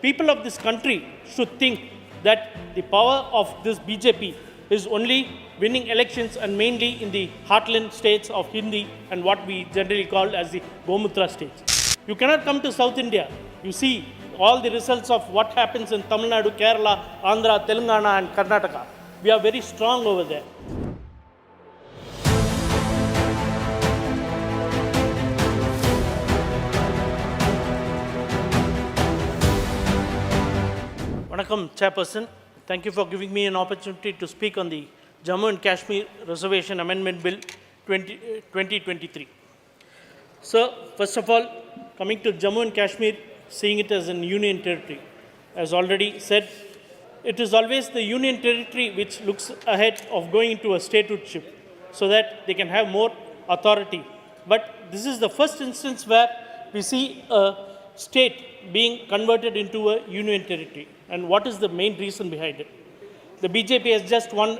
people of this country should think that the power of this BJP is only winning elections and mainly in the heartland states of Hindi and what we generally call as the Gomutra states. You cannot come to South India. You see all the results of what happens in Tamil Nadu, Kerala, Andhra, Telangana and Karnataka. We are very strong over there. Vanakkam, Chairperson. Thank you for giving me an opportunity to speak on the Jammu and Kashmir Reservation Amendment Bill 2023. So, first of all, coming to Jammu and Kashmir, seeing it as a union territory, as already said, it is always the union territory which looks ahead of going into a statehooship so that they can have more authority. But this is the first instance where we see a state being converted into a union territory. And what is the main reason behind it? The BJP has just won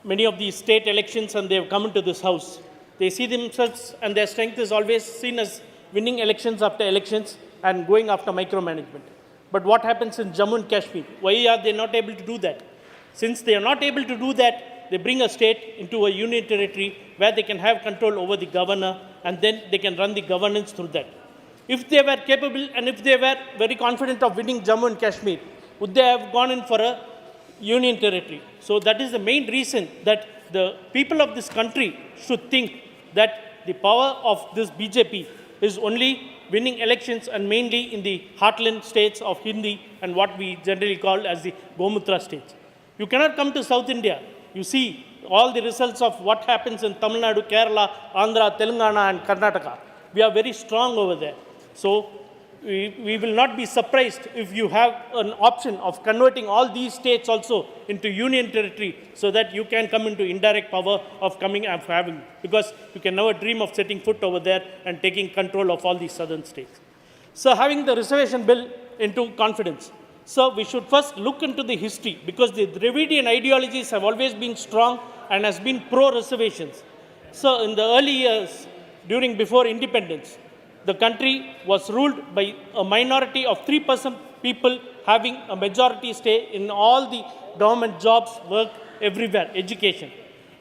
many of these state elections and they have come into this house. They see themselves and their strength is always seen as winning elections after elections and going after micromanagement. But what happens in Jammu and Kashmir? Why are they not able to do that? Since they are not able to do that, they bring a state into a union territory where they can have control over the governor and then they can run the governance through that. If they were capable and if they were very confident of winning Jammu and Kashmir, would they have gone in for a union territory? So that is the main reason that the people of this country should think that the power of this BJP is only winning elections and mainly in the heartland states of Hindi and what we generally call as the Gomutra states. You cannot come to South India. You see all the results of what happens in Tamil Nadu, Kerala, Andhra, Telangana and Karnataka. We are very strong over there. So we will not be surprised if you have an option of converting all these states also into union territory so that you can come into indirect power of coming and having, because you can never dream of setting foot over there and taking control of all these southern states. So having the reservation bill into confidence. So we should first look into the history because the Dravidian ideologies have always been strong and has been pro-reservations. So in the early years, before independence, the country was ruled by a minority of 3% people having a majority stay in all the government jobs, work, everywhere, education.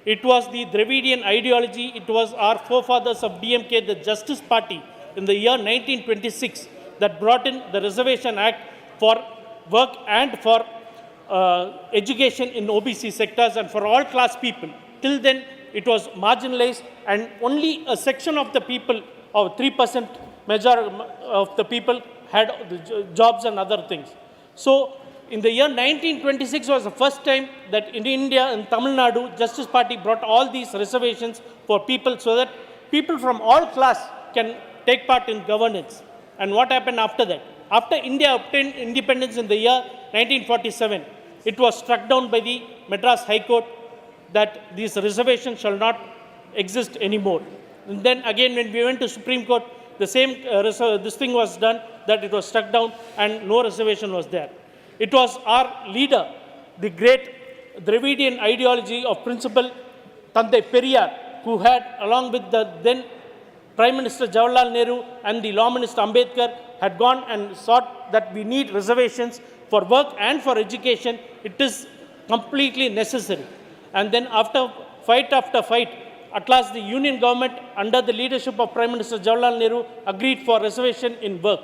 It was the Dravidian ideology, it was our forefathers of DMK, the Justice Party, in the year 1926 that brought in the Reservation Act for work and for education in OBC sectors and for all class people. Till then, it was marginalized and only a section of the people, or 3% majority of the people had jobs and other things. So, in the year 1926 was the first time that in India, in Tamil Nadu, Justice Party brought all these reservations for people so that people from all class can take part in governance. And what happened after that? After India obtained independence in the year 1947, it was struck down by the Madras High Court that these reservations shall not exist anymore. And then again, when we went to Supreme Court, the same this thing was done, that it was struck down and no reservation was there. It was our leader, the great Dravidian ideology of Principal Tandai Periyar, who had, along with the then Prime Minister Jawaharlal Nehru and the Law Minister Ambedkar, had gone and sought that we need reservations for work and for education. It is completely necessary. And then after fight, at last the union government under the leadership of Prime Minister Jawaharlal Nehru agreed for reservation in work.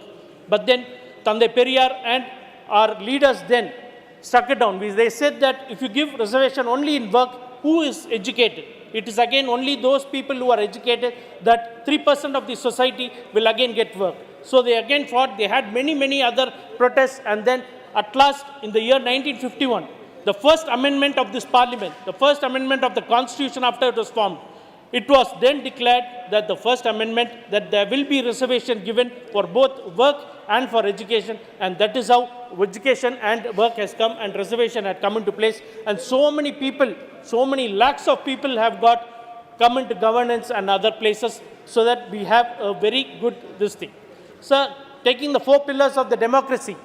But then Tandai Periyar and our leaders then struck it down. They said that if you give reservation only in work, who is educated? It is again only those people who are educated, that 3% of the society will again get work. So they again fought. They had many other protests, and then at last in the year 1951, the first amendment of this parliament, the first amendment of the constitution after it was formed, it was then declared that the first amendment, that there will be reservation given for both work and for education, and that is how education and work has come and reservation had come into place. And so many people, so many lakhs of people have come into governance and other places, so that we have a very good this thing. So taking the 4 pillars of the democracy,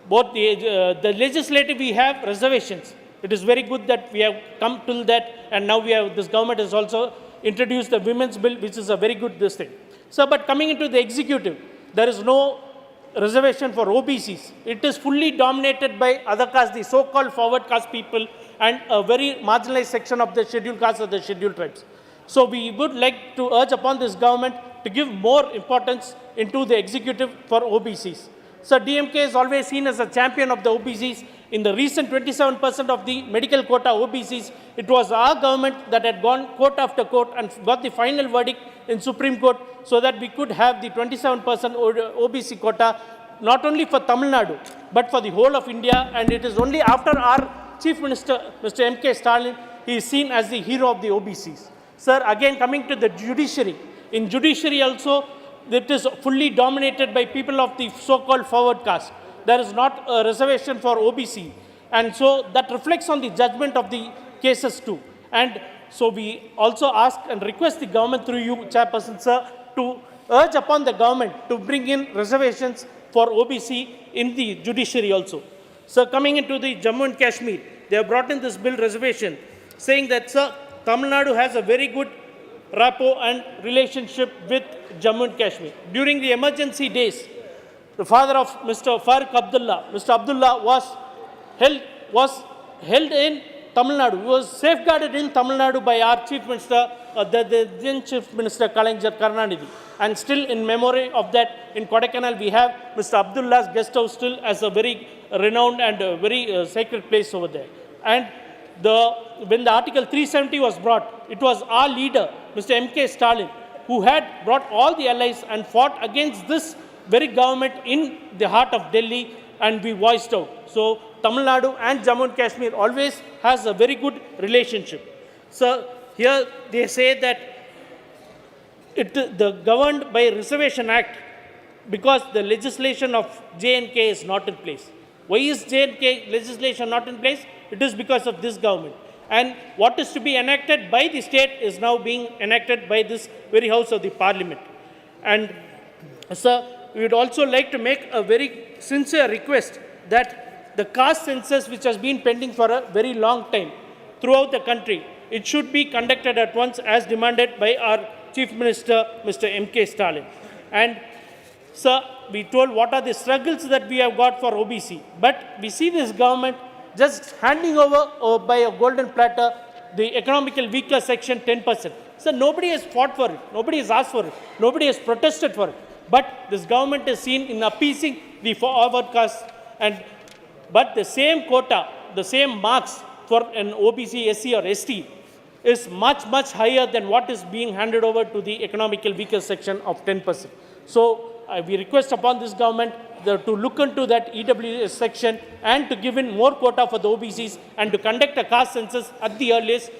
both the legislative we have reservations. It is very good that we have come till that, and now this government has also introduced the women's bill, which is a very good this thing. So, but coming into the executive, there is no reservation for OBCs. It is fully dominated by other castes, the so-called forward caste people, and a very marginalized section of the scheduled castes or the scheduled tribes. So we would like to urge upon this government to give more importance into the executive for OBCs. So DMK is always seen as a champion of the OBCs. In the recent 27% of the medical quota OBCs, it was our government that had gone court after court and got the final verdict in Supreme Court so that we could have the 27% OBC quota, not only for Tamil Nadu, but for the whole of India. And it is only after our Chief Minister, Mr. M.K. Stalin, he is seen as the hero of the OBCs. Sir, again coming to the judiciary. In judiciary also, it is fully dominated by people of the so-called forward caste. There is not a reservation for OBC. And so that reflects on the judgment of the cases too. And so we also ask and request the government through you, Chairperson, sir, to urge upon the government to bring in reservations for OBC in the judiciary also. So coming into the Jammu and Kashmir, they have brought in this bill reservation saying that, sir, Tamil Nadu has a very good rapport and relationship with Jammu and Kashmir. During the emergency days, the father of Mr. Farooq Abdullah, Mr. Abdullah was held in Tamil Nadu. He was safeguarded in Tamil Nadu by our Chief Minister, the then Chief Minister Kalaignar Karunanidhi. And still in memory of that, in Kodaikanal, we have Mr. Abdullah's guest house still as a very renowned and very sacred place over there. And when the Article 370 was brought, it was our leader, Mr. M.K. Stalin, who had brought all the allies and fought against this very government in the heart of Delhi, and we voiced out. So Tamil Nadu and Jammu and Kashmir always has a very good relationship. So here they say that the governed by Reservation Act because the legislation of J&K is not in place. Why is J&K legislation not in place? It is because of this government. And what is to be enacted by the state is now being enacted by this very house of the parliament. And sir, we would also like to make a very sincere request that the caste census, which has been pending for a very long time throughout the country, it should be conducted at once as demanded by our Chief Minister, Mr. M.K. Stalin. And sir, we told what are the struggles that we have got for OBC, but we see this government just handing over by a golden platter the economically weaker section 10%. So nobody has fought for it, nobody has asked for it, nobody has protested for it. But this government is seen in appeasing the forward caste, but the same quota, the same marks for an OBC, SC or ST is much, much higher than what is being handed over to the economically weaker section of 10%. So we request upon this government to look into that EWS section and to give in more quota for the OBCs and to conduct a caste census at the earliest